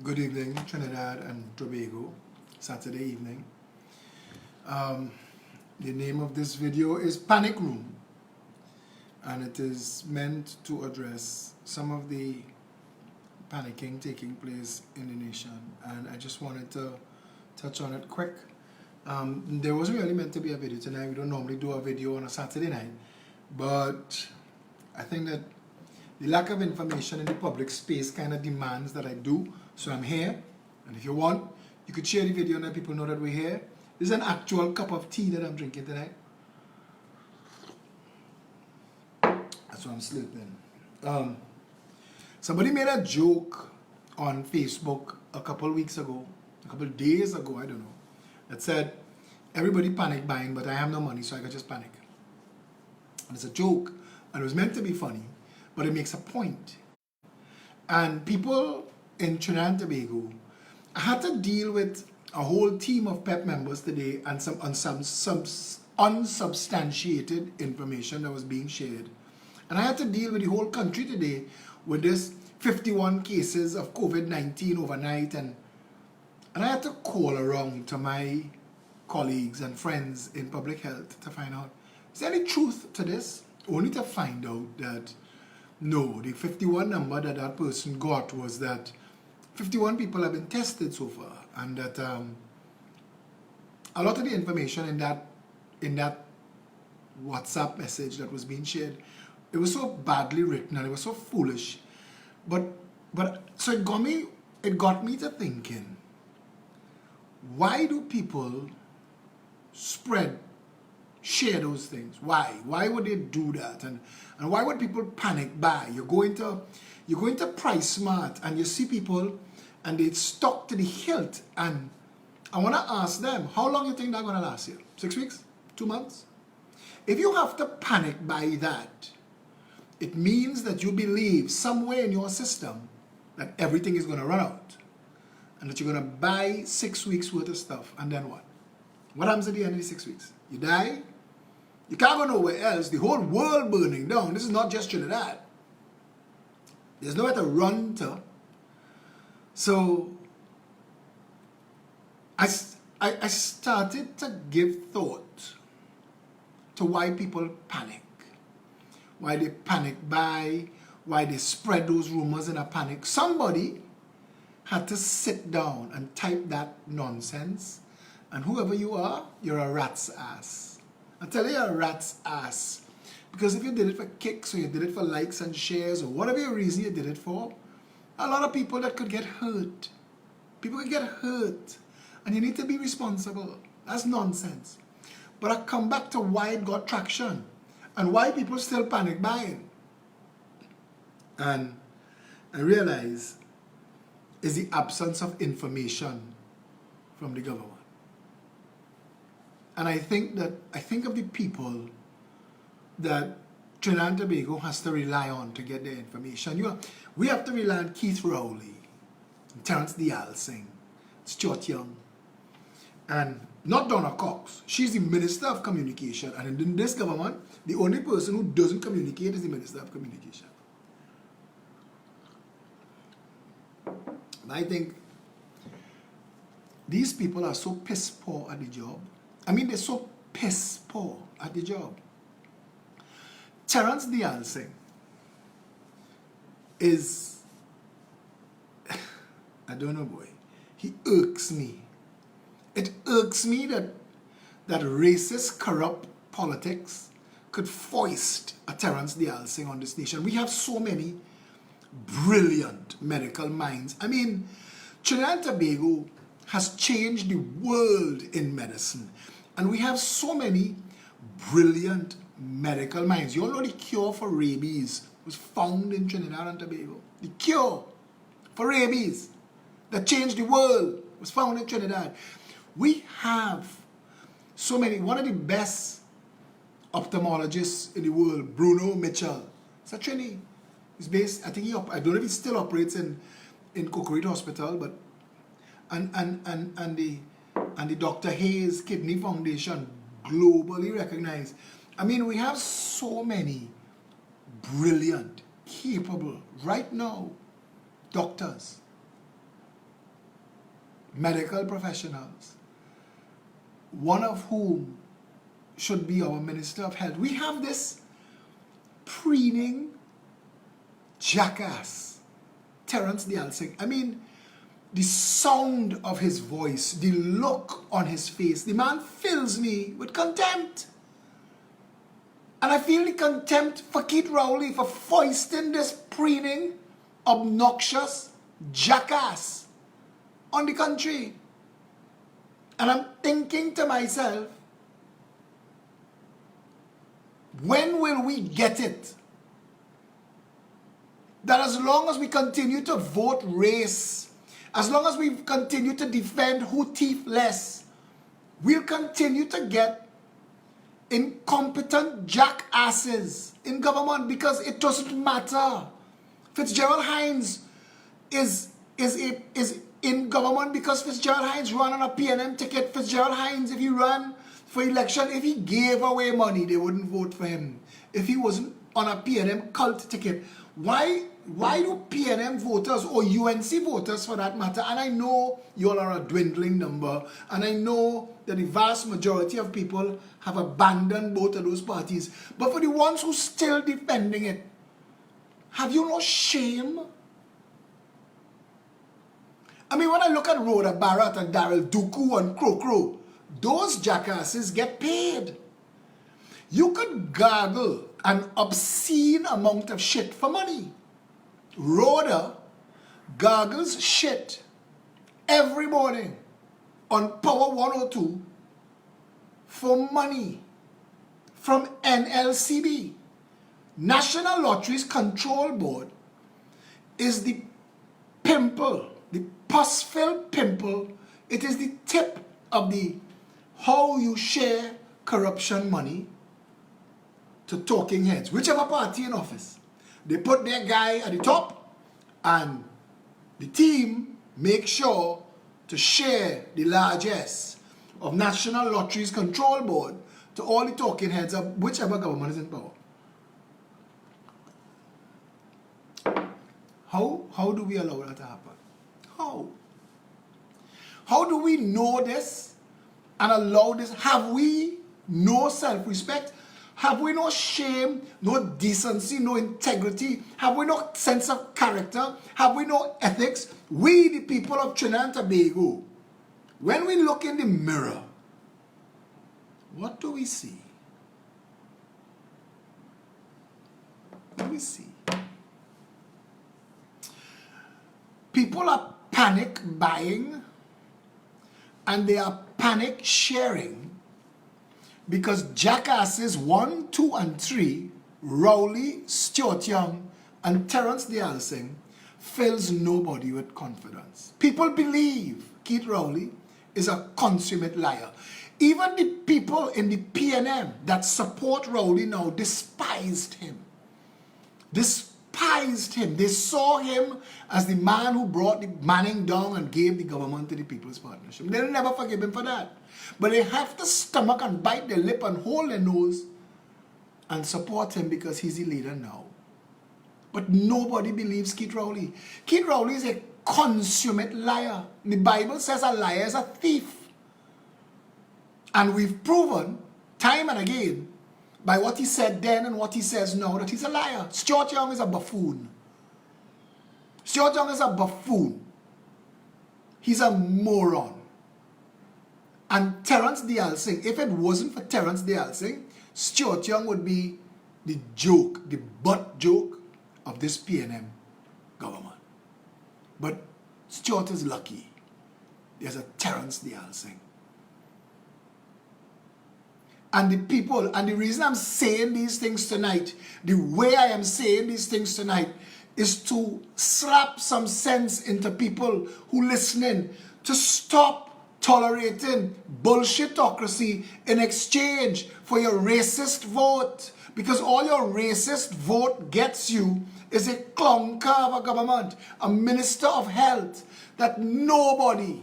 Good evening, Trinidad and Tobago, Saturday evening. The name of this video is Panic Room, and it is meant to address some of the panicking taking place in the nation, and I just wanted to touch on it quick. There wasn't really meant to be a video tonight. We don't normally do a video on a Saturday night, but I think that the lack of information in the public space kind of demands that I do. So I'm here, and if you want, you could share the video and let people know that we're here. This is an actual cup of tea that I'm drinking tonight. That's what I'm slurping. Somebody made a joke on Facebook a couple weeks ago, a couple days ago, I don't know, that said, everybody panic buying, but I have no money, so I could just panic. And it's a joke, and it was meant to be funny, but it makes a point. And people in Trinidad and Tobago, I had to deal with a whole team of PEP members today and some unsubstantiated information that was being shared. And I had to deal with the whole country today with this 51 cases of COVID-19 overnight, and I had to call around to my colleagues and friends in public health to find out, is there any truth to this? Only to find out that no, the 51 number that that person got was that 51 people have been tested so far, and that a lot of the information in that WhatsApp message that was being shared, it was so badly written and it was so foolish. But so it got me to thinking, why do people share those things? Why? Why would they do that? And why would people panic buy? You go into Price Smart and you see people and they stock to the hilt, and I want to ask them, how long you think they're going to last you? 6 weeks? 2 months? If you have to panic buy that, it means that you believe somewhere in your system that everything is going to run out and that you're going to buy 6 weeks worth of stuff, and then what? What happens at the end of the 6 weeks? You die? You can't go nowhere else. The whole world burning down. This is not just Trinidad. There's nowhere to run to. So I started to give thought to why people panic, why they panic buy, why they spread those rumors in a panic. Somebody had to sit down and type that nonsense, and whoever you are, you're a rat's ass. I tell you, you're a rat's ass. Because if you did it for kicks, or you did it for likes and shares, or whatever your reason you did it for, a lot of people that could get hurt. People could get hurt. And you need to be responsible. That's nonsense. But I come back to why it got traction and why people still panic buying. And I realize is the absence of information from the government. And I think of the people that Trinidad and Tobago has to rely on to get their information. We have to rely on Keith Rowley, Terence Dial Singh, Stuart Young, and not Donna Cox. She's the Minister of Communication, and in this government, the only person who doesn't communicate is the Minister of Communication. I think these people are so piss poor at the job. I mean, they're so piss poor at the job. Terence Dial Singh is, I don't know, boy, he irks me. It irks me that racist, corrupt politics could foist a Terence Dial Singh on this nation. We have so many brilliant medical minds. I mean, Trinidad and Tobago has changed the world in medicine. And we have so many brilliant medical minds. You all know the cure for rabies was found in Trinidad and Tobago. The cure for rabies that changed the world was found in Trinidad. We have so many. One of the best ophthalmologists in the world, Bruno Mitchell, it's a Trini. He's based, I think I don't know if he still operates in Cocorito Hospital, but and the Dr. Hayes Kidney Foundation, globally recognized. I mean, we have so many brilliant, capable, right now, doctors medical professionals, one of whom should be our Minister of Health. We have this preening jackass, Terence Dialsing. I mean, the sound of his voice, the look on his face, the man fills me with contempt. And I feel the contempt for Keith Rowley for foisting this preening, obnoxious jackass on the country. And I'm thinking to myself, when will we get it? That as long as we continue to vote race, as long as we continue to defend who thief less, we'll continue to get incompetent jackasses in government, because it doesn't matter. Fitzgerald Hines is in government because Fitzgerald Hines ran on a PNM ticket. Fitzgerald Hines, if he ran for election, if he gave away money, they wouldn't vote for him. If he wasn't on a PNM cult ticket, why do PNM voters, or UNC voters for that matter, and I know you all are a dwindling number, and I know that the vast majority of people have abandoned both of those parties, but for the ones who still defending it, have you no shame? I mean, when I look at Rhoda Barrett and Daryl Duku and Crow, those jackasses get paid. You could gargle an obscene amount of shit for money. Rhoda gargles shit every morning on Power 102 for money from NLCB. National Lotteries Control Board is the pimple, the pus-filled pimple. It is the tip of the how you share corruption money to talking heads, whichever party in office. They put their guy at the top, and the team make sure to share the largesse of National Lotteries Control Board to all the talking heads of whichever government is in power. How do we allow that to happen? How? How do we know this and allow this? Have we no self-respect? Have we no shame, no decency, no integrity? Have we no sense of character? Have we no ethics? We, the people of Trinidad and Tobago, when we look in the mirror, what do we see? What do we see? People are panic buying, and they are panic sharing, because jackasses 1, 2, and 3, Rowley, Stuart Young, and Terence Dialsing, fills nobody with confidence. People believe Keith Rowley is a consummate liar. Even the people in the PNM that support Rowley now despised him. Despised him. They saw him as the man who brought the Manning down and gave the government to the People's Partnership. They'll never forgive him for that. But they have to stomach and bite their lip and hold their nose and support him because he's the leader now. But nobody believes Keith Rowley. Keith Rowley is a consummate liar. The Bible says a liar is a thief. And we've proven time and again by what he said then and what he says now that he's a liar. Stuart Young is a buffoon. Stuart Young is a buffoon. He's a moron. And Terence Dialsing, if it wasn't for Terence Dialsing, Stuart Young would be the joke, the butt joke of this PNM government. But Stuart is lucky. There's a Terence Dialsing. And the people, and the reason I'm saying these things tonight, the way I am saying these things tonight, is to slap some sense into people who listening to stop tolerating bullshitocracy in exchange for your racist vote. Because all your racist vote gets you is a clunker of a government, a minister of health that nobody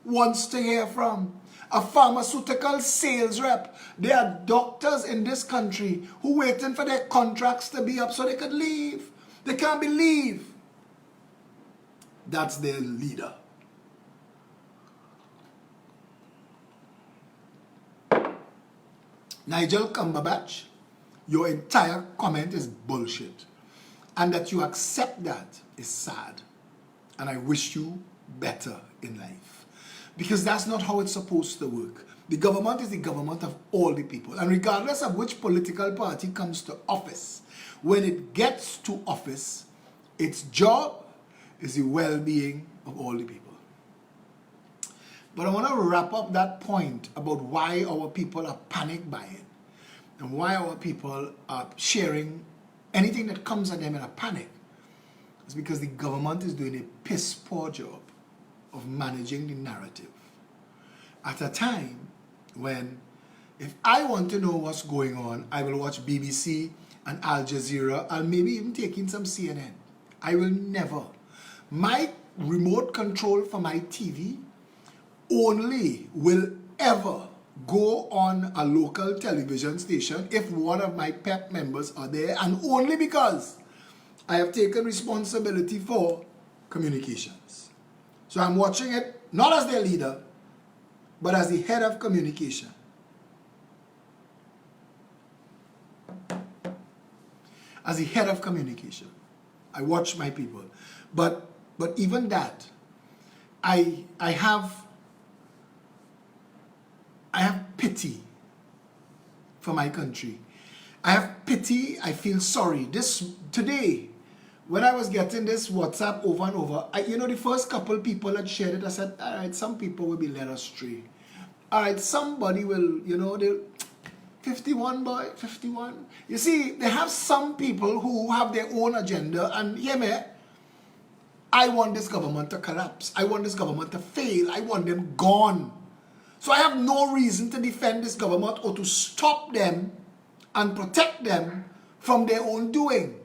wants to hear from. A pharmaceutical sales rep. There are doctors in this country who are waiting for their contracts to be up so they could leave. They can't believe that's their leader. Nigel Cumberbatch, your entire comment is bullshit. And that you accept that is sad. And I wish you better in life. Because that's not how it's supposed to work. The government is the government of all the people. And regardless of which political party comes to office, when it gets to office, its job is the well-being of all the people. But I want to wrap up that point about why our people are panic buying and why our people are sharing anything that comes at them in a panic. It's because the government is doing a piss poor job of managing the narrative. At a time when, if I want to know what's going on, I will watch BBC and Al Jazeera, and maybe even take in some CNN. I will never. My remote control for my TV only will ever go on a local television station if one of my PEP members are there, and only because I have taken responsibility for communications. So I'm watching it not as their leader, but as the head of communication. As the head of communication, I watch my people. But even that, I have pity for my country. I have pity. I feel sorry. Today, when I was getting this WhatsApp over and over, the first couple people that shared it, I said, all right, some people will be led astray. All right, somebody will, they'll 51 boy, 51. You see, they have some people who have their own agenda, and hear me, I want this government to collapse. I want this government to fail. I want them gone. So I have no reason to defend this government or to stop them and protect them from their own doing.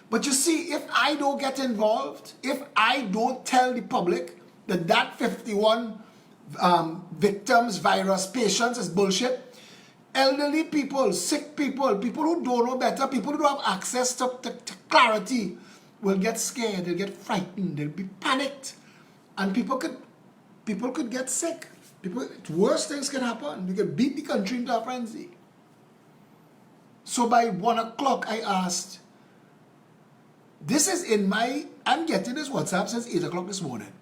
But you see, if I don't get involved, if I don't tell the public that 51 victims, virus patients is bullshit, elderly people, sick people, people who don't know better, people who don't have access to clarity will get scared, they'll get frightened, they'll be panicked, and people could get sick. Worse things can happen. You could beat the country into a frenzy. So by 1 o'clock, I asked, I'm getting this WhatsApp since 8 o'clock this morning.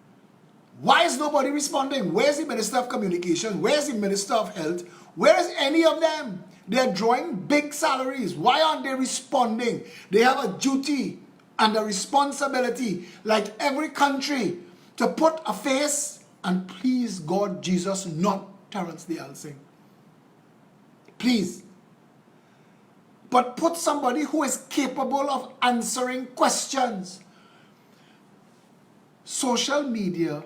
Why is nobody responding? Where's the Minister of Communication? Where's the Minister of Health? Where is any of them? They're drawing big salaries. Why aren't they responding? They have a duty and a responsibility, like every country, to put a face and please God, Jesus, not Terrence the Elsing. Please. But put somebody who is capable of answering questions. Social media,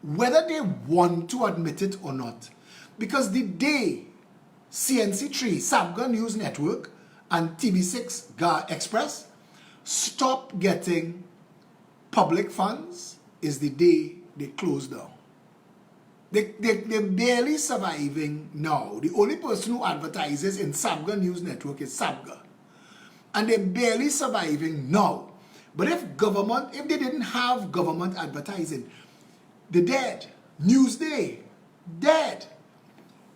whether they want to admit it or not, because the day CNC3, Sabga News Network, and TV6 Express stop getting public funds is the day they close down. They're barely surviving now. The only person who advertises in Sabga News Network is Sabga. And they're barely surviving now. But if they didn't have government advertising, they're dead. Newsday, dead.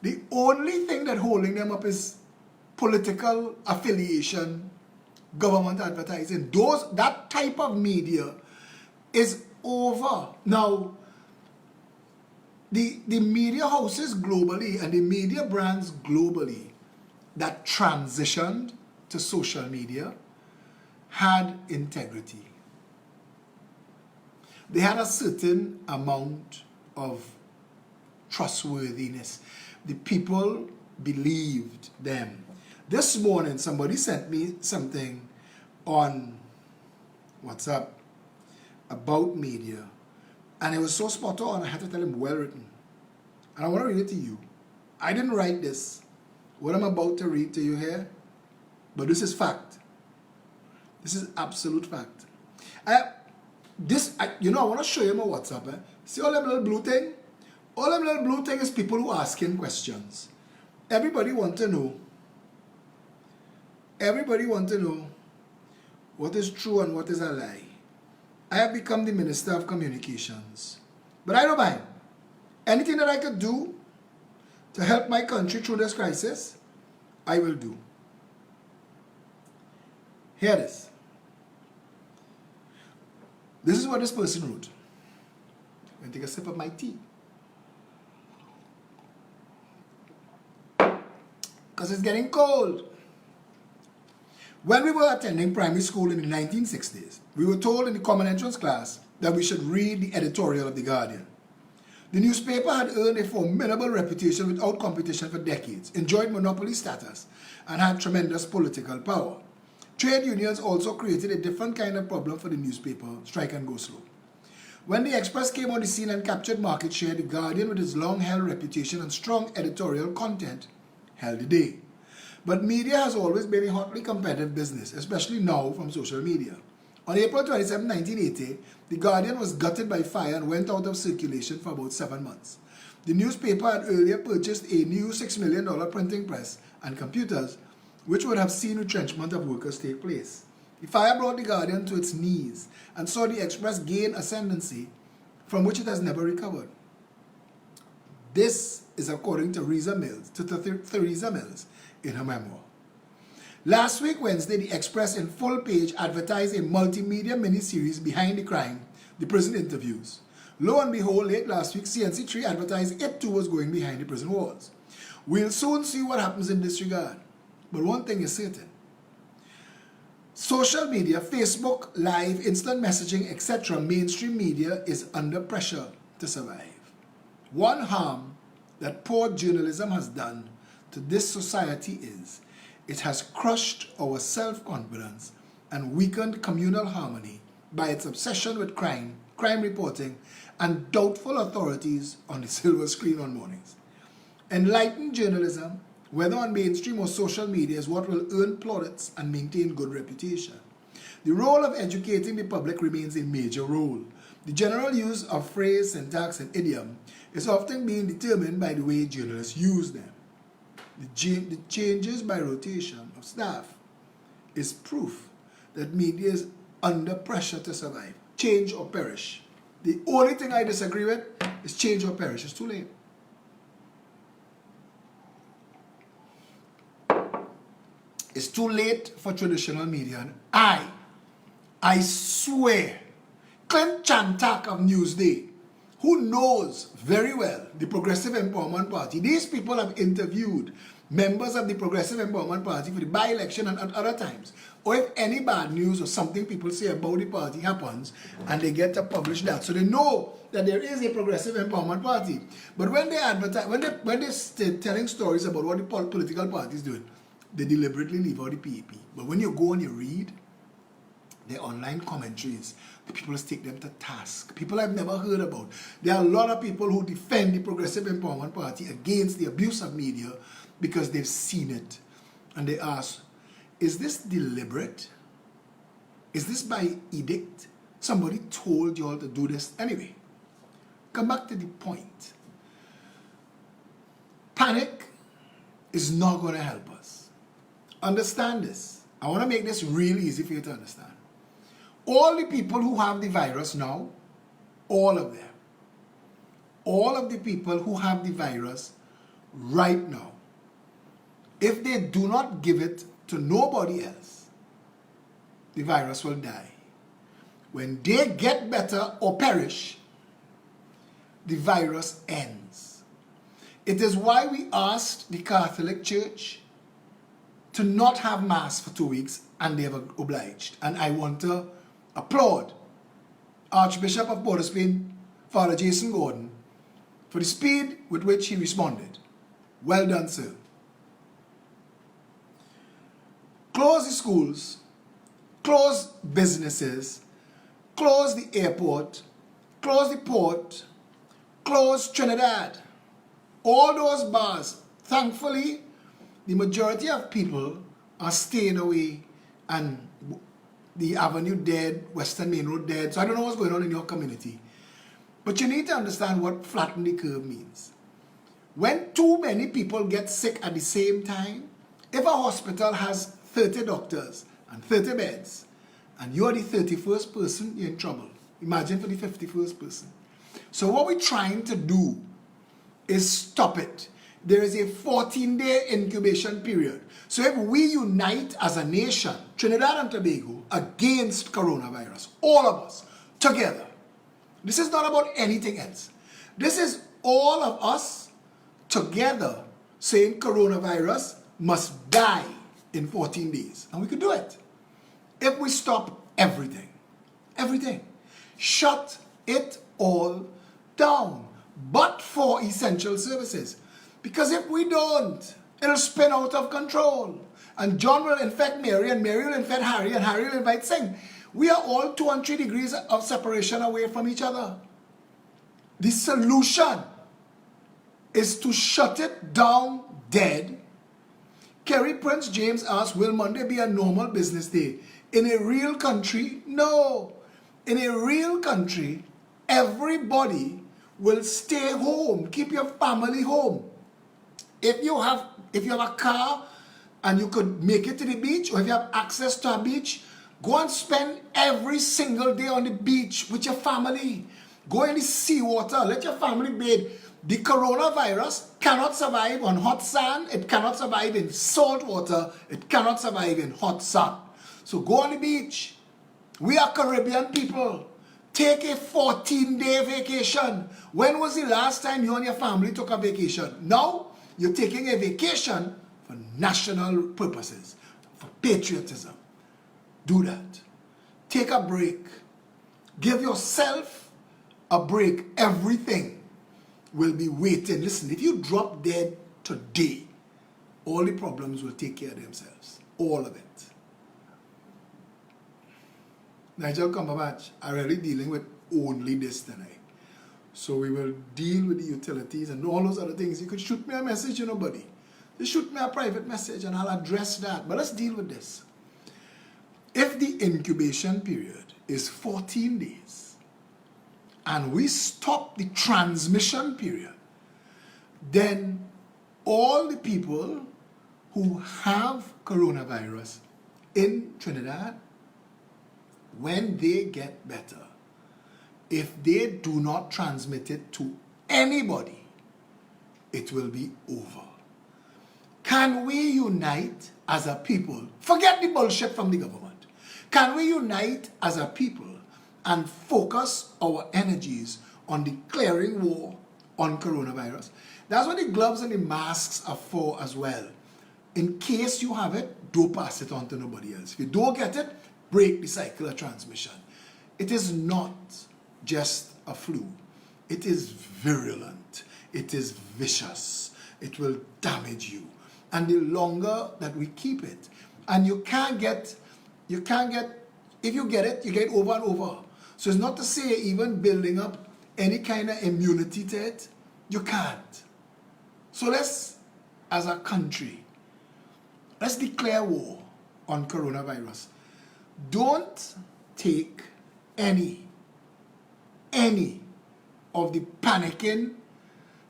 The only thing that's holding them up is political affiliation, government advertising. That type of media is over. Now, the media houses globally and the media brands globally that transitioned to social media had integrity. They had a certain amount of trustworthiness. The people believed them. This morning, somebody sent me something on WhatsApp about media, and it was so spot on, I had to tell him, well written. And I want to read it to you. I didn't write this. What I'm about to read to you here, but this is fact. This is absolute fact. I want to show you my WhatsApp. See all them little blue thing? All them little blue thing is people who are asking questions. Everybody want to know. Everybody want to know what is true and what is a lie. I have become the Minister of Communications. But I don't mind. Anything that I could do to help my country through this crisis, I will do. Hear this. This is what this person wrote. I'm going to take a sip of my tea. Because it's getting cold. When we were attending primary school in the 1960s, we were told in the common entrance class that we should read the editorial of The Guardian. The newspaper had earned a formidable reputation without competition for decades, enjoyed monopoly status, and had tremendous political power. Trade unions also created a different kind of problem for the newspaper, strike and go slow. When the Express came on the scene and captured market share, The Guardian, with its long-held reputation and strong editorial content, held the day. But media has always been a hotly competitive business, especially now from social media. On April 27, 1980, The Guardian was gutted by fire and went out of circulation for about 7 months. The newspaper had earlier purchased a new $6 million printing press and computers, which would have seen retrenchment of workers take place. The fire brought The Guardian to its knees and saw the Express gain ascendancy from which it has never recovered. This is according to Theresa Mills in her memoir. Last week, Wednesday, the Express in full page advertised a multimedia miniseries behind the crime, the prison interviews. Lo and behold, late last week, CNC3 advertised it too was going behind the prison walls. We'll soon see what happens in this regard. But one thing is certain. Social media, Facebook, live, instant messaging, etc., mainstream media is under pressure to survive. One harm that poor journalism has done to this society is it has crushed our self-confidence and weakened communal harmony by its obsession with crime reporting, and doubtful authorities on the silver screen on mornings. Enlightened journalism, whether on mainstream or social media, is what will earn plaudits and maintain good reputation. The role of educating the public remains a major role. The general use of phrase, syntax, and idiom is often being determined by the way journalists use them. The changes by rotation of staff is proof that media is under pressure to survive. Change or perish. The only thing I disagree with is change or perish. It's too late. It's too late for traditional media. And I swear, Clint Chantak of Newsday, who knows very well the Progressive Empowerment Party, these people have interviewed members of the Progressive Empowerment Party for the by-election and at other times. Or if any bad news or something people say about the party happens, and they get to publish that. So they know that there is a Progressive Empowerment Party. But when they advertise, when they're telling stories about what the political party is doing, they deliberately leave out the PEP. But when you go and you read their online commentaries, the people take them to task. People I've never heard about. There are a lot of people who defend the Progressive Empowerment Party against the abuse of media because they've seen it. And they ask, is this deliberate? Is this by edict? Somebody told you all to do this anyway. Come back to the point. Panic is not going to help us. Understand this. I want to make this really easy for you to understand. All the people who have the virus now, all of them, all of the people who have the virus right now, if they do not give it to nobody else, the virus will die. When they get better or perish, the virus ends. It is why we asked the Catholic Church to not have Mass for 2 weeks, and they have obliged. And I want to applaud Archbishop of Port of Spain, Father Jason Gordon, for the speed with which he responded. Well done, sir. Close the schools, close businesses, close the airport, close the port, close Trinidad. All those bars. Thankfully, the majority of people are staying away, and the Avenue dead, Western Main Road dead. So I don't know what's going on in your community. But you need to understand what flatten the curve means. When too many people get sick at the same time, if a hospital has 30 doctors and 30 beds, and you're the 31st person, you're in trouble. Imagine for the 51st person. So what we're trying to do is stop it. there is a 14-day incubation period. So if we unite as a nation, Trinidad and Tobago, against coronavirus, all of us, together, this is not about anything else. This is all of us together saying coronavirus must die in 14 days. And we could do it. If we stop everything, shut it all down, but for essential services. Because if we don't, it'll spin out of control. And John will infect Mary, and Mary will infect Harry, and Harry will invite Singh. We are all 2 and 3 degrees of separation away from each other. The solution is to shut it down dead. Kerry Prince James asked, will Monday be a normal business day? In a real country, no. In a real country, everybody will stay home. Keep your family home. If you have a car and you could make it to the beach, or if you have access to a beach, go and spend every single day on the beach with your family. Go in the seawater, let your family bathe. The coronavirus cannot survive on hot sand, it cannot survive in salt water, it cannot survive in hot sun. So go on the beach. We are Caribbean people. Take a 14-day vacation. When was the last time you and your family took a vacation? Now, you're taking a vacation for national purposes, for patriotism. Do that. Take a break. Give yourself a break. Everything will be waiting. Listen, if you drop dead today, all the problems will take care of themselves. All of it. Nigel Cumberbatch are really dealing with only this tonight. So we will deal with the utilities and all those other things. You could shoot me a message, buddy. Just shoot me a private message and I'll address that. But let's deal with this. If the incubation period is 14 days and we stop the transmission period, then all the people who have coronavirus in Trinidad, when they get better, if they do not transmit it to anybody, it will be over. Can we unite as a people? Forget the bullshit from the government. Can we unite as a people and focus our energies on declaring war on coronavirus? That's what the gloves and the masks are for as well. In case you have it, don't pass it on to nobody else. If you don't get it, break the cycle of transmission. It is not just a flu. It is virulent. It is vicious. It will damage you. And the longer that we keep it, and you can't get, if you get it, you get over and over. So it's not to say even building up any kind of immunity to it, you can't. So let's, as a country, let's declare war on coronavirus. Don't take any of the panicking,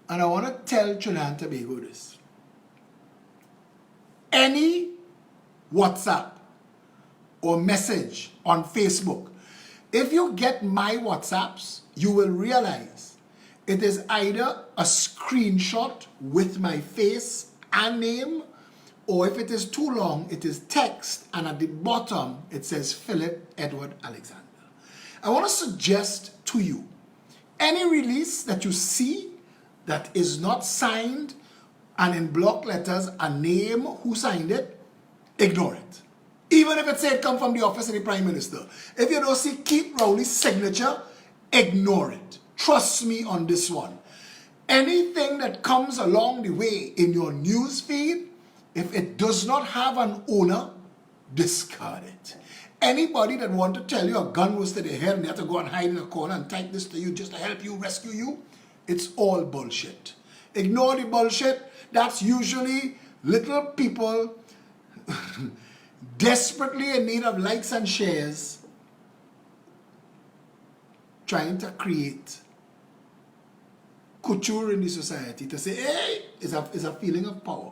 and I want to tell Trinidad and Tobago this. Any WhatsApp or message on Facebook, if you get my WhatsApps, you will realize it is either a screenshot with my face and name, or if it is too long, it is text, and at the bottom, it says Philip Edward Alexander. I want to suggest to you, any release that you see that is not signed and in block letters a name who signed it, ignore it. Even if it said come from the office of the Prime Minister. If you don't see Keith Rowley's signature, ignore it. Trust me on this one. Anything that comes along the way in your news feed, if it does not have an owner, discard it. Anybody that want to tell you a gun was to their head and they have to go and hide in a corner and type this to you just to help you, rescue you, it's all bullshit. Ignore the bullshit. That's usually little people desperately in need of likes and shares trying to create couture in the society to say, hey, it's a feeling of power.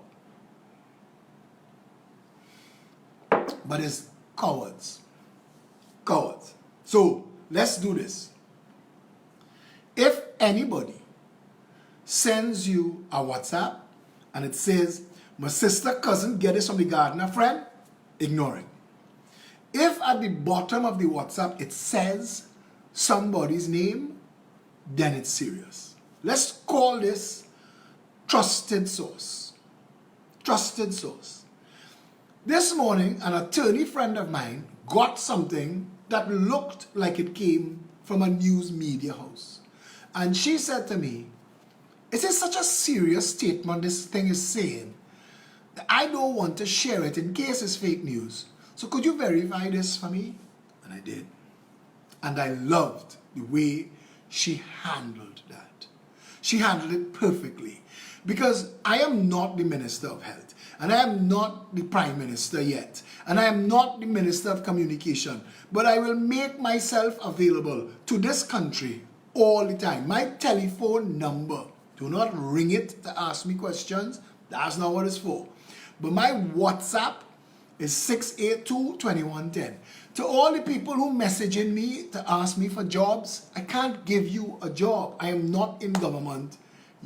But it's cowards. Cowards. So let's do this. If anybody sends you a WhatsApp and it says, my sister, cousin, get this from the gardener friend, ignore it. If at the bottom of the WhatsApp it says somebody's name, then it's serious. Let's call this trusted source. Trusted source. This morning, an attorney friend of mine got something that looked like it came from a news media house. And she said to me, it is such a serious statement this thing is saying that I don't want to share it in case it's fake news. So could you verify this for me? And I did. And I loved the way she handled that. She handled it perfectly. Because I am not the Minister of Health. And I am not the Prime Minister yet. And I am not the Minister of Communication. But I will make myself available to this country all the time. My telephone number, do not ring it to ask me questions. That's not what it's for. But my WhatsApp is 682-2110. To all the people who messaging me to ask me for jobs, I can't give you a job. I am not in government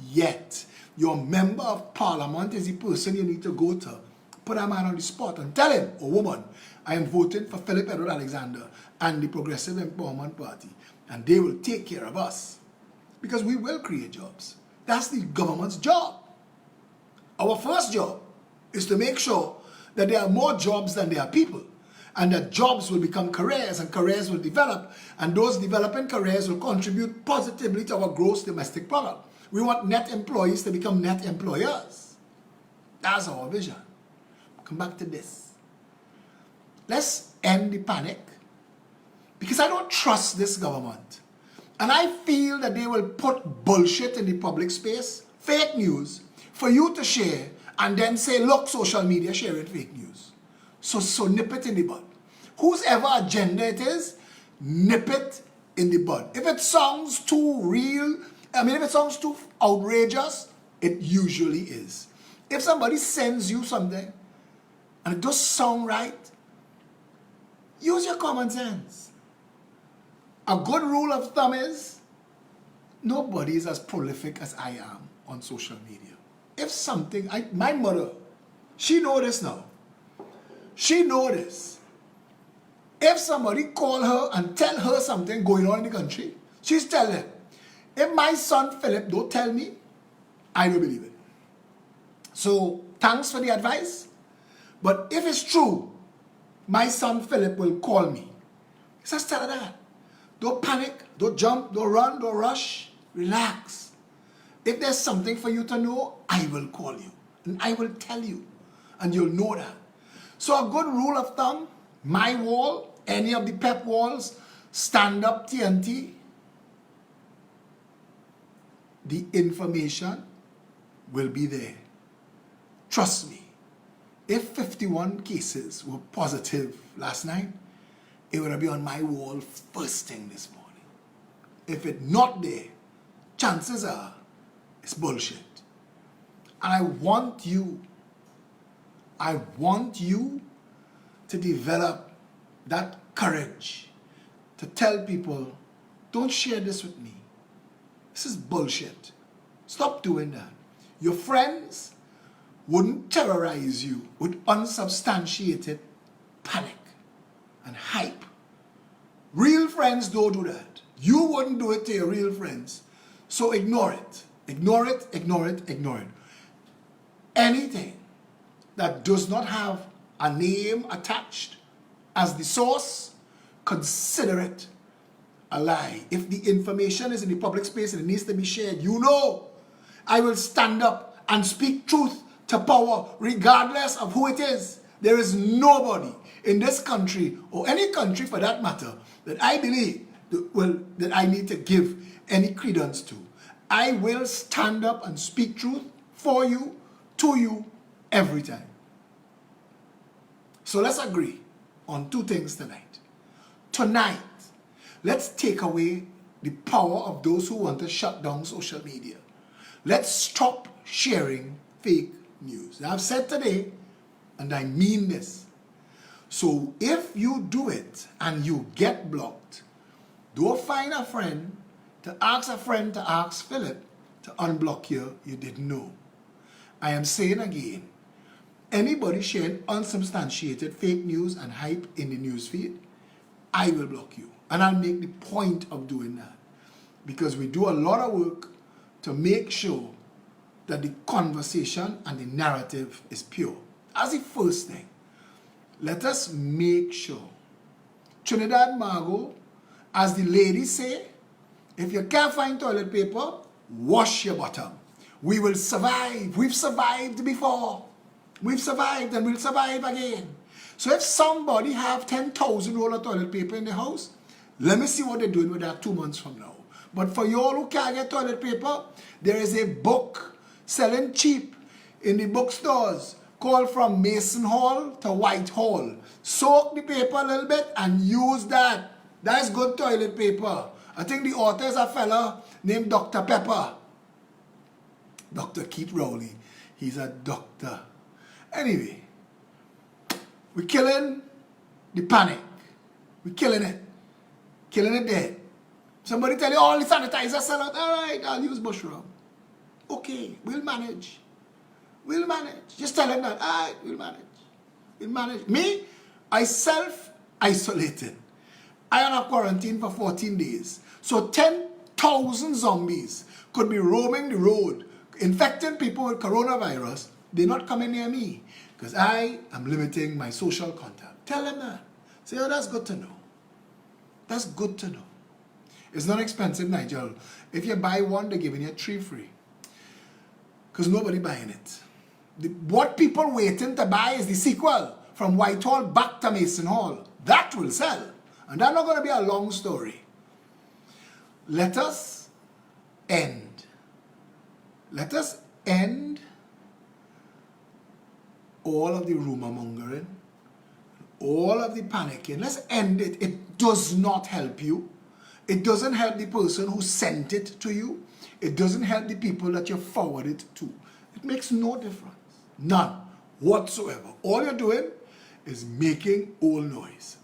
yet. Your member of parliament is the person you need to go to. Put a man on the spot and tell him, or woman, I am voting for Philip Edward Alexander and the Progressive Empowerment Party. And they will take care of us. Because we will create jobs. That's the government's job. Our first job is to make sure that there are more jobs than there are people. And that jobs will become careers and careers will develop. And those developing careers will contribute positively to our gross domestic product. We want net employees to become net employers. That's our vision. Come back to this. Let's end the panic. Because I don't trust this government. And I feel that they will put bullshit in the public space, fake news, for you to share and then say, look, social media sharing fake news. So nip it in the bud. Whose ever agenda it is, nip it in the bud. If it sounds too real, if it sounds too outrageous, it usually is. If somebody sends you something and it does sound right, use your common sense. A good rule of thumb is, nobody is as prolific as I am on social media. If something, my mother, she know this now. She know this. If somebody call her and tell her something going on in the country, she's telling them. If my son Philip don't tell me, I don't believe it. So, thanks for the advice. But if it's true, my son Philip will call me. Just tell her that. Don't panic, don't jump, don't run, don't rush. Relax. If there's something for you to know, I will call you. And I will tell you. And you'll know that. So a good rule of thumb, my wall, any of the pep walls, stand up TNT, the information will be there. Trust me. If 51 cases were positive last night, it would be on my wall first thing this morning. If it's not there, chances are it's bullshit. And I want you to develop that courage to tell people, don't share this with me. This is bullshit. Stop doing that. Your friends wouldn't terrorize you with unsubstantiated panic and hype. Real friends don't do that. You wouldn't do it to your real friends. So ignore it. Ignore it, ignore it, ignore it. Anything that does not have a name attached as the source, consider it a lie. If the information is in the public space and it needs to be shared, you know, I will stand up and speak truth to power regardless of who it is. There is nobody in this country, or any country for that matter, that I believe that I need to give any credence to. I will stand up and speak truth for you, to you, every time. So let's agree on two things tonight. Tonight, let's take away the power of those who want to shut down social media. Let's stop sharing fake news. Now, I've said today, and I mean this. So if you do it and you get blocked, don't find a friend to ask Philip to unblock you didn't know. I am saying again, anybody sharing unsubstantiated fake news and hype in the newsfeed, I will block you. And I'll make the point of doing that. Because we do a lot of work to make sure that the conversation and the narrative is pure. As the first thing, let us make sure, Trinidad Margot, as the ladies say, if you can't find toilet paper, wash your bottom. We will survive. We've survived before. We've survived and we'll survive again. So if somebody have 10,000 roll of toilet paper in the house, let me see what they're doing with that 2 months from now. But for you all who can't get toilet paper, there is a book selling cheap in the bookstores called From Mason Hall to Whitehall. Soak the paper a little bit and use that. That's good toilet paper. I think the author is a fella named Dr. Pepper. Dr. Keith Rowley. He's a doctor. Anyway, we're killing the panic. We're killing it. Killing it dead. Somebody tell you all the sanitizer sell out. All right, I'll use mushroom. Okay, we'll manage. We'll manage. Just tell them that. All right, we'll manage. We'll manage. Me, I self-isolated. I am on quarantine for 14 days. So 10,000 zombies could be roaming the road, infecting people with coronavirus. They're not coming near me because I am limiting my social contact. Tell them that. Say, oh, that's good to know. That's good to know. It's not expensive, Nigel. If you buy one, they're giving you 3 free. Because nobody buying it. What people waiting to buy is the sequel from Whitehall back to Mason Hall. That will sell. And that's not going to be a long story. Let us end. Let us end all of the rumor mongering, all of the panicking. Let's end it. It does not help you. It doesn't help the person who sent it to you. It doesn't help the people that you forward it to. It makes no difference. None whatsoever. All you're doing is making all noise.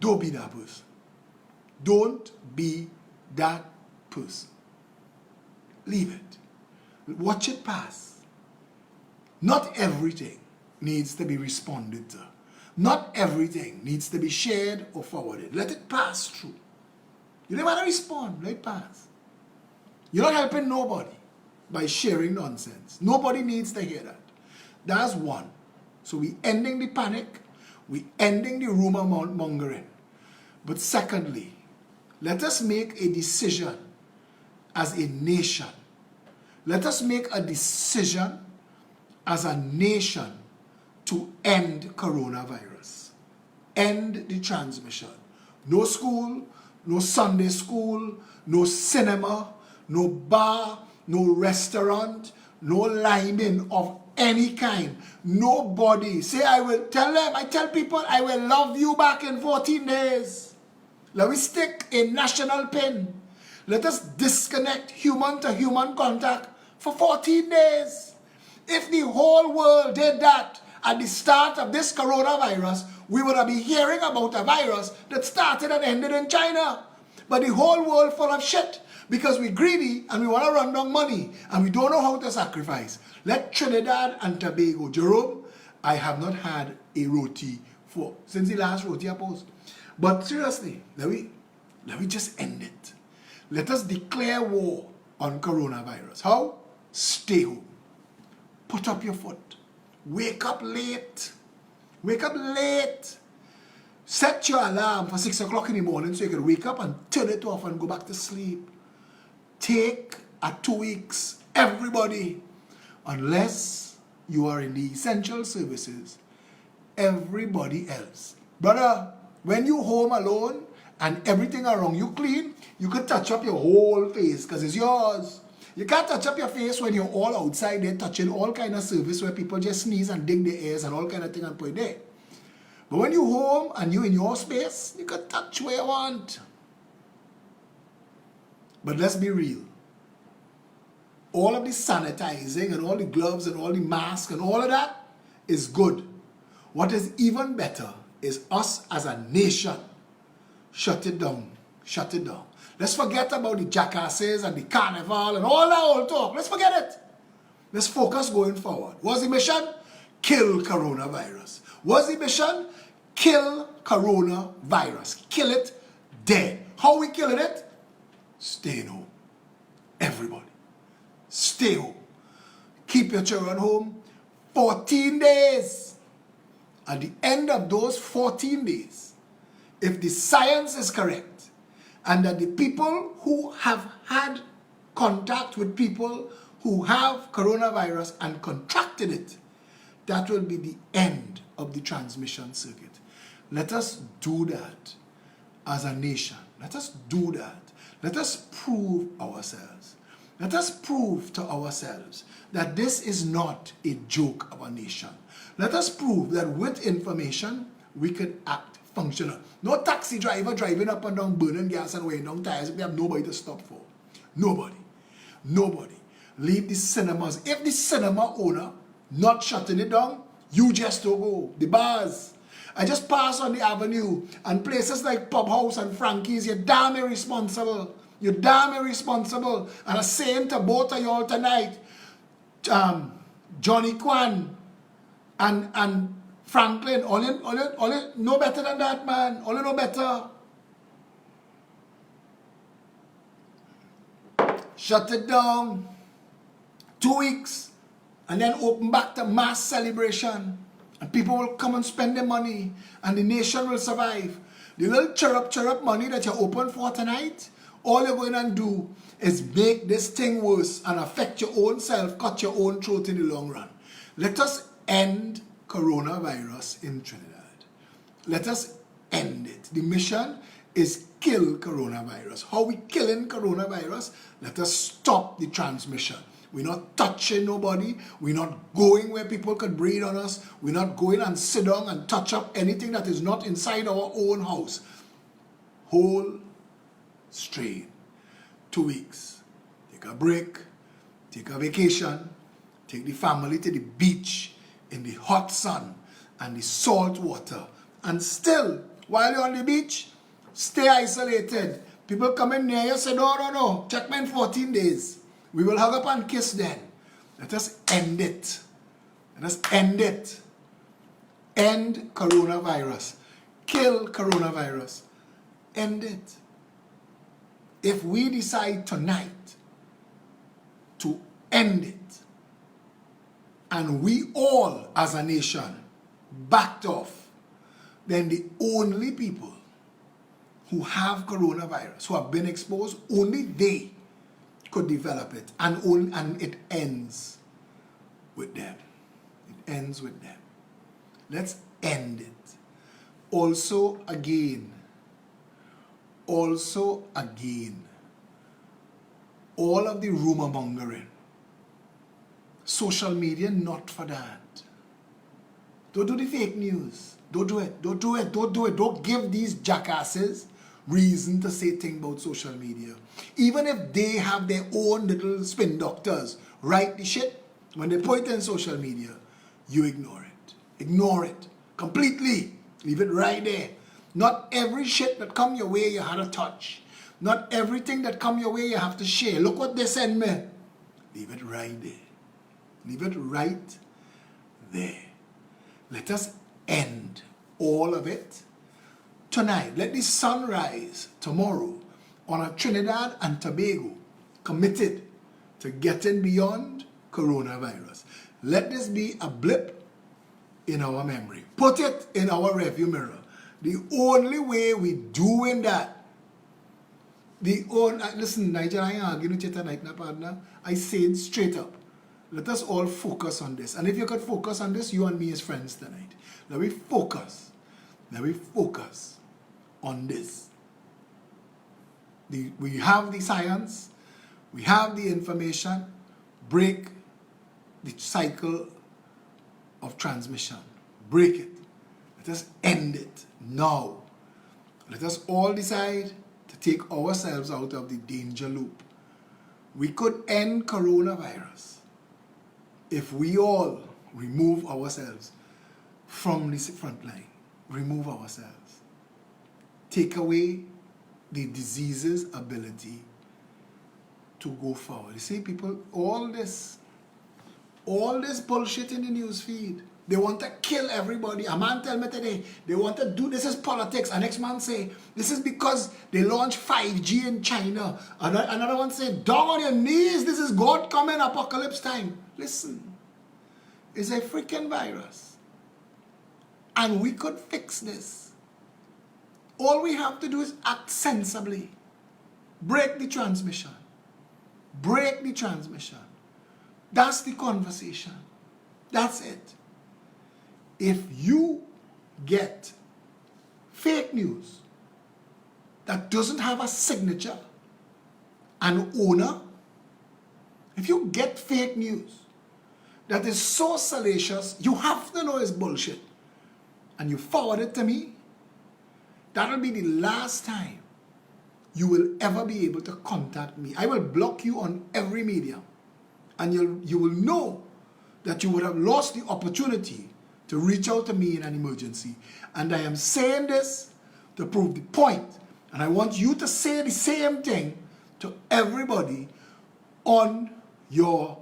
Don't be that person. Don't be that person. Leave it. Watch it pass. Not everything needs to be responded to. Not everything needs to be shared or forwarded. Let it pass through. You don't want to respond. Let it pass. You're not helping nobody by sharing nonsense. Nobody needs to hear that. That's one. So we ending the panic. We ending the rumor mongering. But secondly, let us make a decision as a nation. Let us make a decision as a nation to end coronavirus. End the transmission. No school, no Sunday school, no cinema, no bar, no restaurant, no liming of any kind. Nobody. Say, I will tell them, I tell people, I will love you back in 14 days. Let me stick a national pin. Let us disconnect human to human contact for 14 days. If the whole world did that at the start of this coronavirus, we would have been hearing about a virus that started and ended in China. But the whole world full of shit because we're greedy and we want to run down money and we don't know how to sacrifice. Let Trinidad and Tobago. Jerome, I have not had a roti since the last roti I posted. But seriously, let me just end it. Let us declare war on coronavirus. How? Stay home. Put up your foot. Wake up late. Wake up late. Set your alarm for 6 o'clock in the morning so you can wake up and turn it off and go back to sleep. Take a 2 weeks, everybody, unless you are in the essential services, everybody else. Brother, when you home alone and everything around you clean, you could touch up your whole face because it's yours. You can't touch up your face when you're all outside there touching all kind of service where people just sneeze and dig their ears and all kind of thing and put it there. But when you're home and you're in your space, you can touch where you want. But let's be real. All of the sanitizing and all the gloves and all the masks and all of that is good. What is even better is us as a nation. Shut it down. Shut it down. Let's forget about the jackasses and the carnival and all that old talk. Let's forget it. Let's focus going forward. What's the mission? Kill coronavirus. What's the mission? Kill coronavirus. Kill it dead. How we killing it? Stay home. Everybody. Stay home. Keep your children home. 14 days. At the end of those 14 days, if the science is correct, and that the people who have had contact with people who have coronavirus and contracted it, that will be the end of the transmission circuit. Let us do that as a nation. Let us do that. Let us prove ourselves. Let us prove to ourselves that this is not a joke of a nation. Let us prove that with information, we can act functional. No taxi driver driving up and down, burning gas and weighing down tires if they have nobody to stop for. Nobody. Nobody. Leave the cinemas. If the cinema owner not shutting it down, you just don't go. The bars. I just pass on the avenue and places like Pub House and Frankie's, you're damn irresponsible. You're damn irresponsible. And I'm saying to both of y'all tonight, Johnny Kwan and Franklin, all you know better than that, man. All you know better. Shut it down. 2 weeks. And then open back to mass celebration. And people will come and spend their money. And the nation will survive. The little chirrup money that you're open for tonight, all you're going to do is make this thing worse and affect your own self, cut your own throat in the long run. Let us end coronavirus in Trinidad. Let us end it. The mission is kill coronavirus. How we killing coronavirus? Let us stop the transmission. We're not touching nobody. We're not going where people could breathe on us. We're not going and sit down and touch up anything that is not inside our own house. Whole strain. 2 weeks. Take a break. Take a vacation. Take the family to the beach in the hot sun and the salt water. And still, while you're on the beach, stay isolated. People come in near you, say, no. Check me in 14 days. We will hug up and kiss then. Let us end it. Let us end it. End coronavirus. Kill coronavirus. End it. If we decide tonight to end it, and we all as a nation backed off, then the only people who have coronavirus, who have been exposed, only they could develop it, and it ends with them. It ends with them. Let's end it. Also again, all of the rumor mongering, social media, not for that. Don't do the fake news. Don't do it. Don't give these jackasses reason to say things about social media. Even if they have their own little spin doctors write the shit, when they put it in social media, you ignore it. Ignore it completely. Leave it right there. Not every shit that come your way you had to touch. Not everything that come your way you have to share. Look what they send me. Leave it right there. Leave it right there. Let us end all of it tonight. Let the sun rise tomorrow on a Trinidad and Tobago committed to getting beyond coronavirus. Let this be a blip in our memory. Put it in our rearview mirror. The only way we doing that, listen, Nigel, I ain't arguing with you tonight, na partner. I say it straight up. Let us all focus on this. And if you could focus on this, you and me as friends tonight. Let me focus. Let me focus on this. We have the science. We have the information. Break the cycle of transmission. Break it. Let us end it now. Let us all decide to take ourselves out of the danger loop. We could end coronavirus if we all remove ourselves from the front line. Remove ourselves. Take away the disease's ability to go forward. You see, people, all this All this bullshit in the news feed. They want to kill everybody. A man tell me today, they want to do, this is politics. A next man say, this is because they launched 5G in China. Another one say, down on your knees, this is God coming, apocalypse time. Listen, it's a freaking virus. And we could fix this. All we have to do is act sensibly. Break the transmission. Break the transmission. That's the conversation. That's it. If you get fake news that doesn't have a signature, an owner, if you get fake news that is so salacious, you have to know it's bullshit, and you forward it to me, that'll be the last time you will ever be able to contact me. I will block you on every medium, and you will know that you would have lost the opportunity to reach out to me in an emergency. And I am saying this to prove the point. And I want you to say the same thing to everybody on your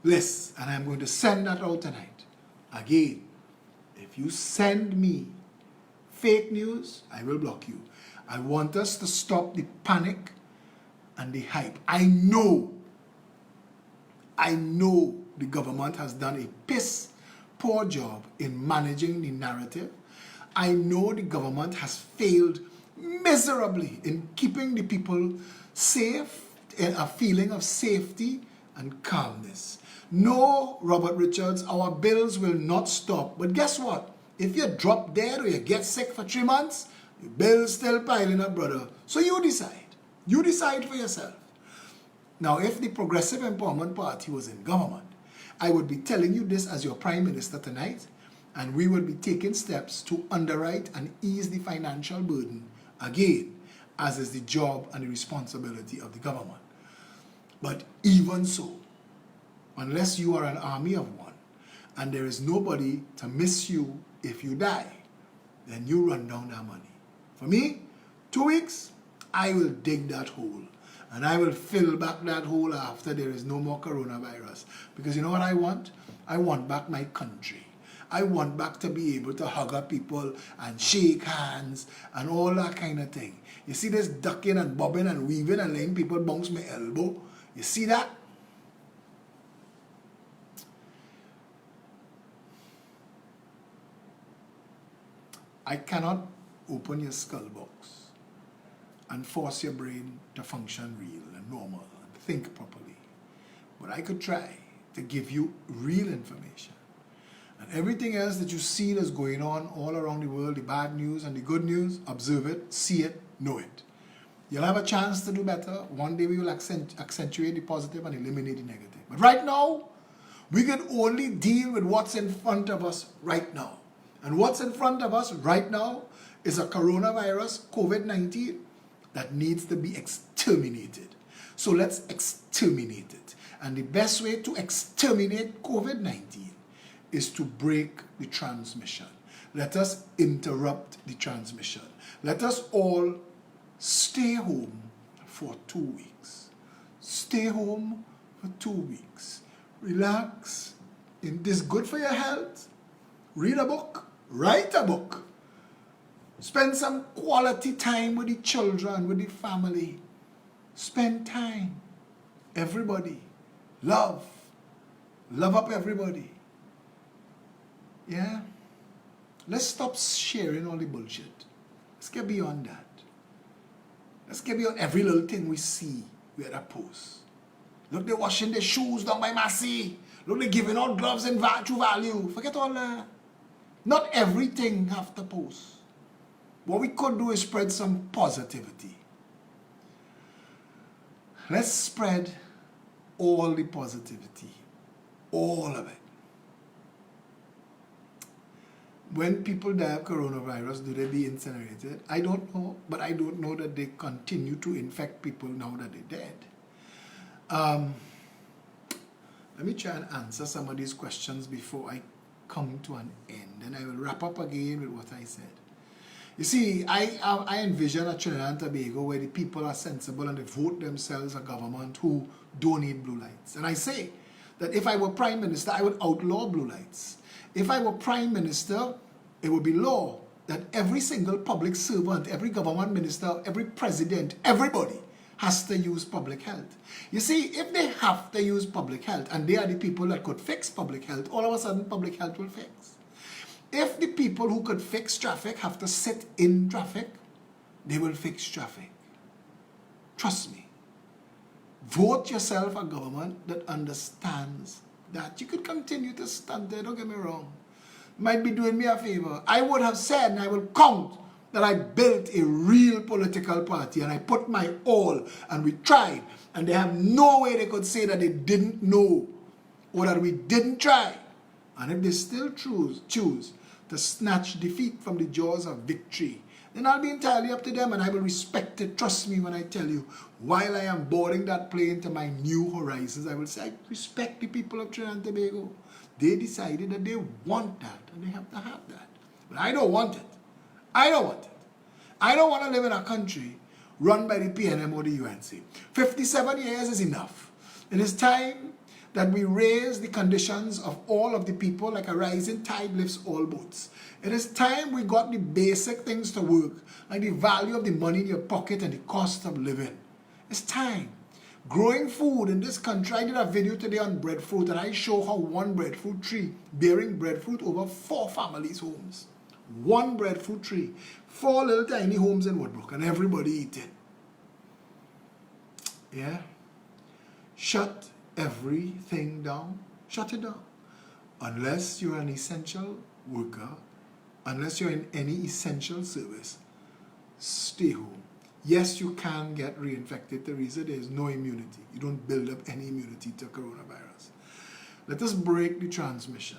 list. And I'm going to send that out tonight. Again, if you send me fake news, I will block you. I want us to stop the panic and the hype. I know the government has done a piss-poor job in managing the narrative. I know the government has failed miserably in keeping the people safe, in a feeling of safety and calmness. No, Robert Richards, our bills will not stop. But guess what? If you drop dead or you get sick for 3 months, your bill's still piling up, brother. So you decide. You decide for yourself. Now, if the Progressive Empowerment Party was in government, I would be telling you this as your Prime Minister tonight, and we will be taking steps to underwrite and ease the financial burden, again, as is the job and the responsibility of the government. But even so, unless you are an army of one, and there is nobody to miss you if you die, then you run down that money. For me, 2 weeks, I will dig that hole. And I will fill back that hole after there is no more coronavirus. Because you know what I want? I want back my country. I want back to be able to hug up people and shake hands and all that kind of thing. You see this ducking and bobbing and weaving and letting people bounce my elbow? You see that? I cannot open your skull box and force your brain to function real and normal and think properly. But I could try to give you real information. And everything else that you see that's going on all around the world, the bad news and the good news, observe it, see it, know it. You'll have a chance to do better. One day we will accentuate the positive and eliminate the negative. But right now, we can only deal with what's in front of us right now. And what's in front of us right now is a coronavirus, COVID-19, that needs to be exterminated. So let's exterminate it. And the best way to exterminate COVID-19 is to break the transmission. Let us interrupt the transmission. Let us all stay home for 2 weeks. Stay home for 2 weeks. Relax. It is good for your health. Read a book. Write a book. Spend some quality time with the children, with the family. Spend time. Everybody. Love. Love up everybody. Yeah? Let's stop sharing all the bullshit. Let's get beyond that. Let's get beyond every little thing we see. We had a post. Look, they're washing their shoes down by Massey. Look, they're giving out gloves in true value. Forget all that. Not everything have to post. What we could do is spread some positivity. Let's spread all the positivity. All of it. When people die of coronavirus, do they be incinerated? I don't know, but I don't know that they continue to infect people now that they're dead. Let me try and answer some of these questions before I come to an end. And I will wrap up again with what I said. You see, I envision a Trinidad and Tobago where the people are sensible and they vote themselves a government who don't need blue lights. And I say that if I were Prime Minister, I would outlaw blue lights. If I were Prime Minister, it would be law that every single public servant, every government minister, every president, everybody has to use public health. You see, if they have to use public health and they are the people that could fix public health, all of a sudden public health will fix. If the people who could fix traffic have to sit in traffic, they will fix traffic. Trust me. Vote yourself a government that understands that. You could continue to stand there, don't get me wrong. Might be doing me a favor. I would have said, and I will count, that I built a real political party and I put my all and we tried, and they have no way they could say that they didn't know or that we didn't try. And if they still choose to snatch defeat from the jaws of victory, then I'll be entirely up to them and I will respect it. Trust me when I tell you, while I am boarding that plane to my new horizons, I will say I respect the people of Trinidad and Tobago. They decided that they want that and they have to have that. But I don't want it. I don't want it. I don't want to live in a country run by the PNM or the UNC. 57 years is enough. It is time that we raise the conditions of all of the people like a rising tide lifts all boats. It is time we got the basic things to work, like the value of the money in your pocket and the cost of living. It's time. Growing food in this country, I did a video today on breadfruit and I show how one breadfruit tree bearing breadfruit over 4 families' homes. One breadfruit tree, 4 little tiny homes in Woodbrook, and everybody eating. Yeah? Shut everything down. Shut it down. Unless you're an essential worker, unless you're in any essential service, stay home. Yes, you can get reinfected, Teresa. There is no immunity. You don't build up any immunity to coronavirus. Let us break the transmission.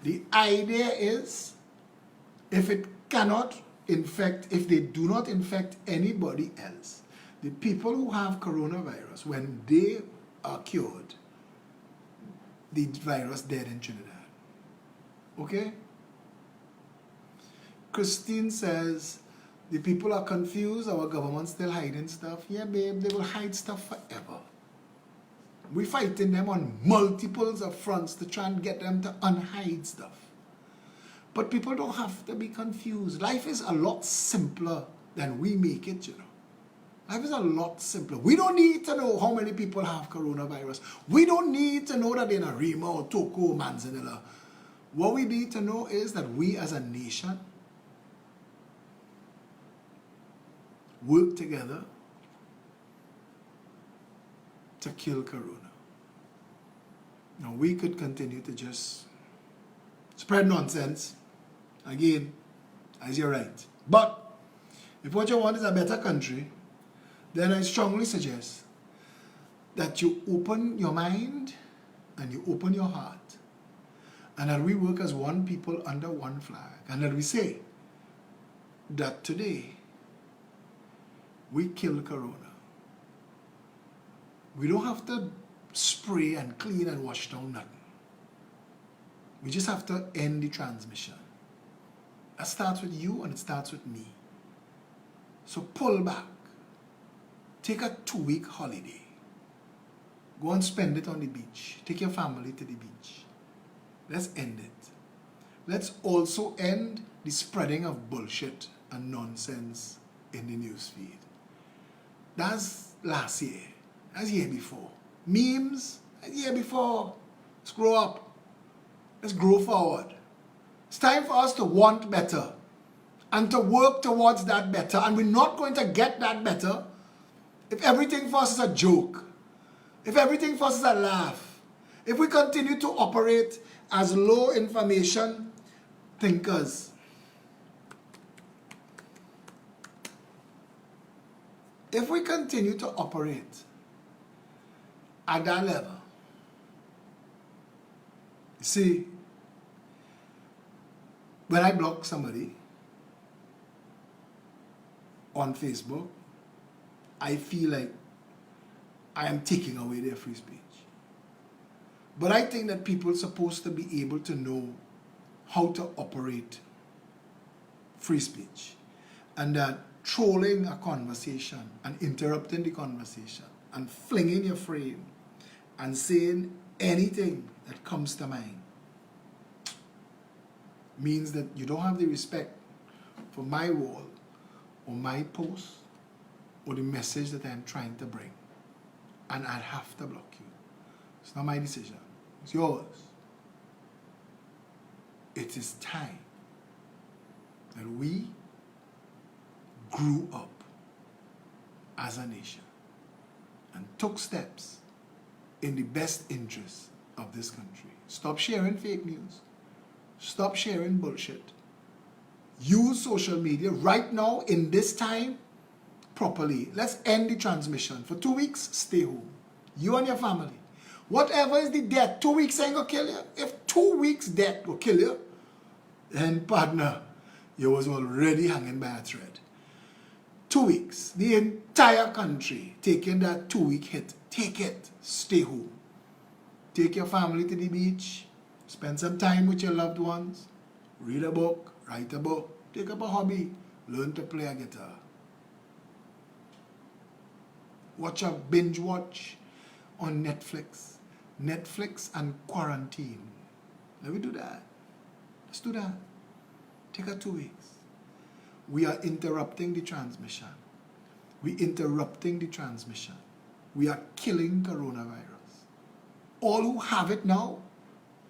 The idea is, if it cannot infect, if they do not infect anybody else, the people who have coronavirus, when they are cured, the virus dead in Trinidad. Okay? Christine says, the people are confused, our government still hiding stuff. Yeah, babe, they will hide stuff forever. We're fighting them on multiples of fronts to try and get them to unhide stuff. But people don't have to be confused. Life is a lot simpler than we make it, you know. Life is a lot simpler. We don't need to know how many people have coronavirus. We don't need to know that they're in Arima or Toko or Manzanilla. What we need to know is that we as a nation work together to kill corona. Now, we could continue to just spread nonsense, again, as you're right. But if what you want is a better country, then I strongly suggest that you open your mind and you open your heart, and that we work as one people under one flag, and that we say that today we kill corona. We don't have to spray and clean and wash down nothing. We just have to end the transmission. That starts with you and it starts with me. So pull back. Take a 2-week holiday. Go and spend it on the beach. Take your family to the beach. Let's end it. Let's also end the spreading of bullshit and nonsense in the newsfeed. That's last year. That's year before. Memes, that's year before. Let's grow up. Let's grow forward. It's time for us to want better and to work towards that better. And we're not going to get that better if everything for us is a joke, if everything for us is a laugh, if we continue to operate as low information thinkers. If we continue to operate at that level, you see, when I block somebody on Facebook, I feel like I am taking away their free speech. But I think that people are supposed to be able to know how to operate free speech, and that trolling a conversation and interrupting the conversation and flinging your frame and saying anything that comes to mind means that you don't have the respect for my wall or my post or the message that I'm trying to bring. And I'd have to block you. It's not my decision. It's yours. It is time that we grew up as a nation and took steps in the best interest of this country. Stop sharing fake news. Stop sharing bullshit. Use social media right now in this time properly. Let's end the transmission. For 2 weeks, stay home. You and your family. Whatever is the death, 2 weeks ain't gonna kill you. If 2 weeks death will kill you, then partner, you was already hanging by a thread. 2 weeks. The entire country taking that 2-week hit. Take it. Stay home. Take your family to the beach. Spend some time with your loved ones. Read a book. Write a book. Take up a hobby. Learn to play a guitar. Watch a binge watch on Netflix. Netflix and quarantine. Let me do that. Let's do that. Take a 2 weeks. We are interrupting the transmission. We interrupting the transmission. We are killing coronavirus. All who have it now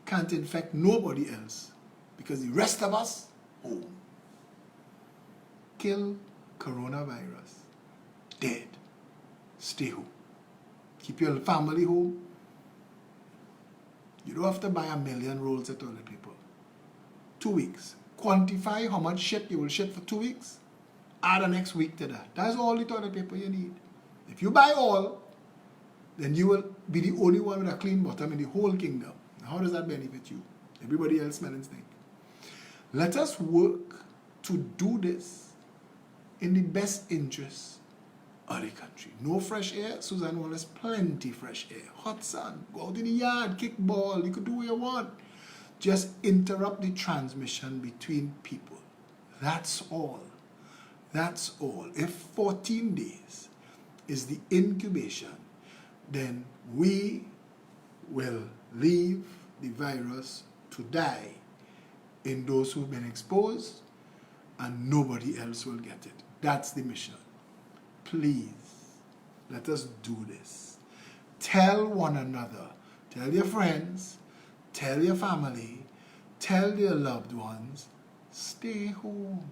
can't infect nobody else because the rest of us, home. Kill coronavirus. Dead. Stay home. Keep your family home. You don't have to buy 1 million rolls of toilet paper. 2 weeks. Quantify how much shit you will shit for 2 weeks. Add the next week to that. That's all the toilet paper you need. If you buy all, then you will be the only one with a clean bottom in the whole kingdom. How does that benefit you? Everybody else smell and stink. Let us work to do this in the best interest of the country. No fresh air. Suzanne Wallace, plenty fresh air. Hot sun. Go out in the yard, kick ball. You could do what you want. Just interrupt the transmission between people. That's all. That's all. If 14 days is the incubation, then we will leave the virus to die in those who've been exposed and nobody else will get it. That's the mission. Please, let us do this. Tell one another, tell your friends, tell your family, tell your loved ones, stay home.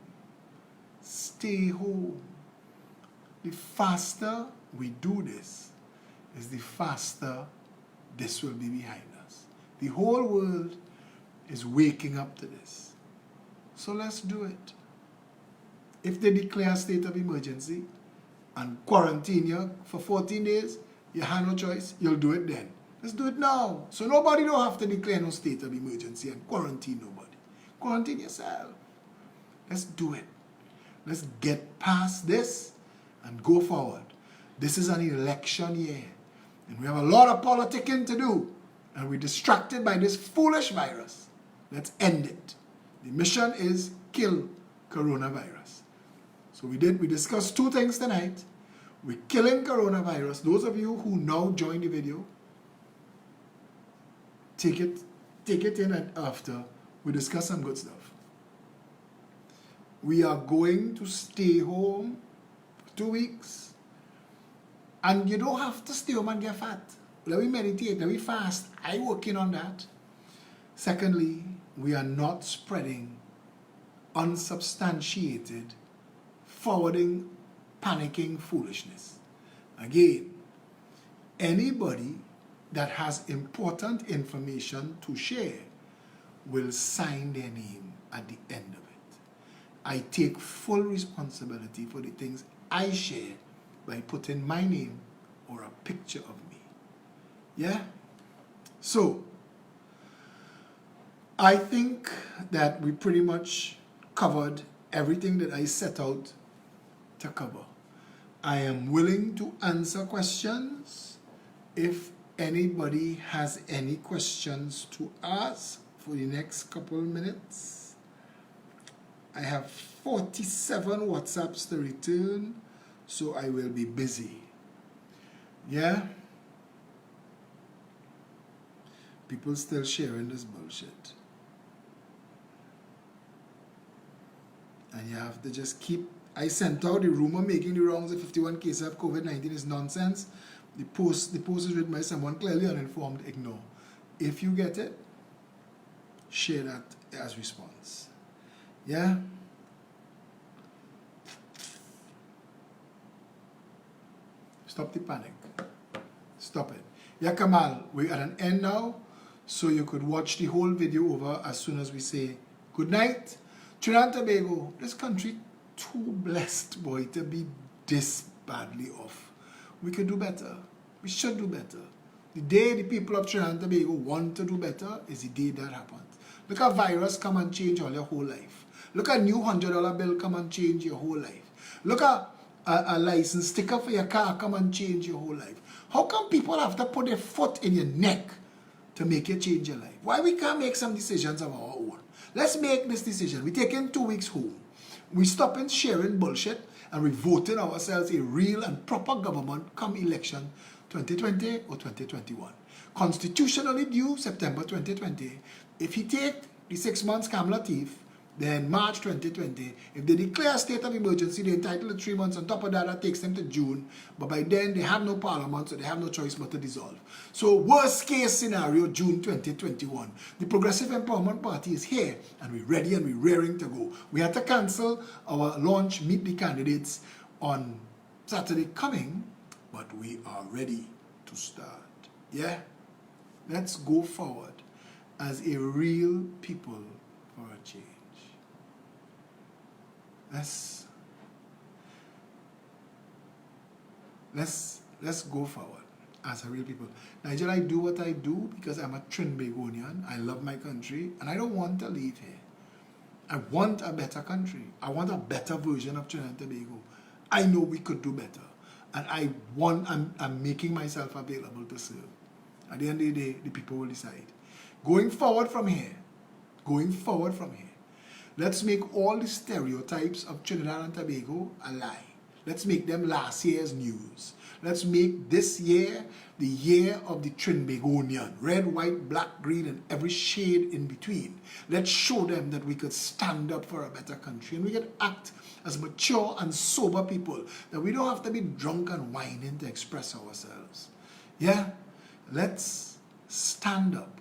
Stay home. The faster we do this, is the faster this will be behind us. The whole world is waking up to this. So let's do it. If they declare a state of emergency and quarantine you for 14 days, you have no choice, you'll do it then. Let's do it now. So nobody don't have to declare no state of emergency and quarantine nobody. Quarantine yourself. Let's do it. Let's get past this and go forward. This is an election year. And we have a lot of politicking to do. And we're distracted by this foolish virus. Let's end it. The mission is kill coronavirus. So we discussed 2 things tonight. We're killing coronavirus. Those of you who now join the video, take it in and after we discuss some good stuff. We are going to stay home for 2 weeks. And you don't have to stay home and get fat. Let me meditate, let me fast. I'm working on that. Secondly, we are not spreading unsubstantiated, forwarding, panicking foolishness. Again, anybody that has important information to share will sign their name at the end of it. I take full responsibility for the things I share by putting my name or a picture of me. Yeah? So, I think that we pretty much covered everything that I set out to cover. I am willing to answer questions. If anybody has any questions to ask for the next couple of minutes. I have 47 WhatsApps to return, so I will be busy. Yeah? People still sharing this bullshit. And you have to just keep... I sent out the rumor making the rounds of 51 cases of COVID-19 is nonsense. The post is written by someone clearly uninformed. Ignore. If you get it, share that as response. Yeah? Stop the panic. Stop it. Yeah, Kamal, we're at an end now, so you could watch the whole video over as soon as we say good night. Trinidad and Tobago, this country too blessed, boy, to be this badly off. We could do better. We should do better. The day the people of Trinidad and Tobago want to do better is the day that happens. Look at virus come and change all your whole life. Look at new $100 bill come and change your whole life. Look at a license sticker for your car come and change your whole life. How come people have to put their foot in your neck to make you change your life? Why we can't make some decisions of our own? Let's make this decision. We taking 2 weeks home. We stopping sharing bullshit and we voting ourselves a real and proper government come election 2020 or 2021. Constitutionally due September 2020. If he take the 6 months Kamala Teeth, then March 2020, if they declare a state of emergency, they're entitled to 3 months. On top of that, that takes them to June. But by then, they have no parliament, so they have no choice but to dissolve. So worst case scenario, June 2021. The Progressive Empowerment Party is here, and we're ready and we're raring to go. We had to cancel our launch, meet the candidates on Saturday coming, but we are ready to start. Yeah? Let's go forward as a real people for a change. Let's go forward as a real people. Nigel, I do what I do because I'm a Trinbagonian. I love my country and I don't want to leave here. I want a better country. I want a better version of Trinidad and Tobago. I know we could do better. And I'm making myself available to serve. At the end of the day, the people will decide. Going forward from here, let's make all the stereotypes of Trinidad and Tobago a lie. Let's make them last year's news. Let's make this year the year of the Trinbagonian. Red, white, black, green, and every shade in between. Let's show them that we could stand up for a better country and we could act as mature and sober people. That we don't have to be drunk and whining to express ourselves. Yeah? Let's stand up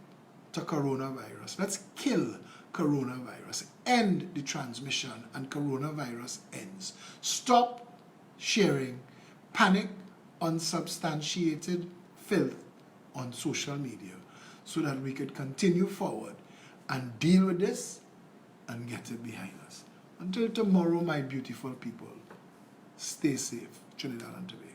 to coronavirus. Let's kill coronavirus. End the transmission and coronavirus ends. Stop sharing panic, unsubstantiated filth on social media so that we could continue forward and deal with this and get it behind us. Until tomorrow, my beautiful people, stay safe, Trinidad and Tobago.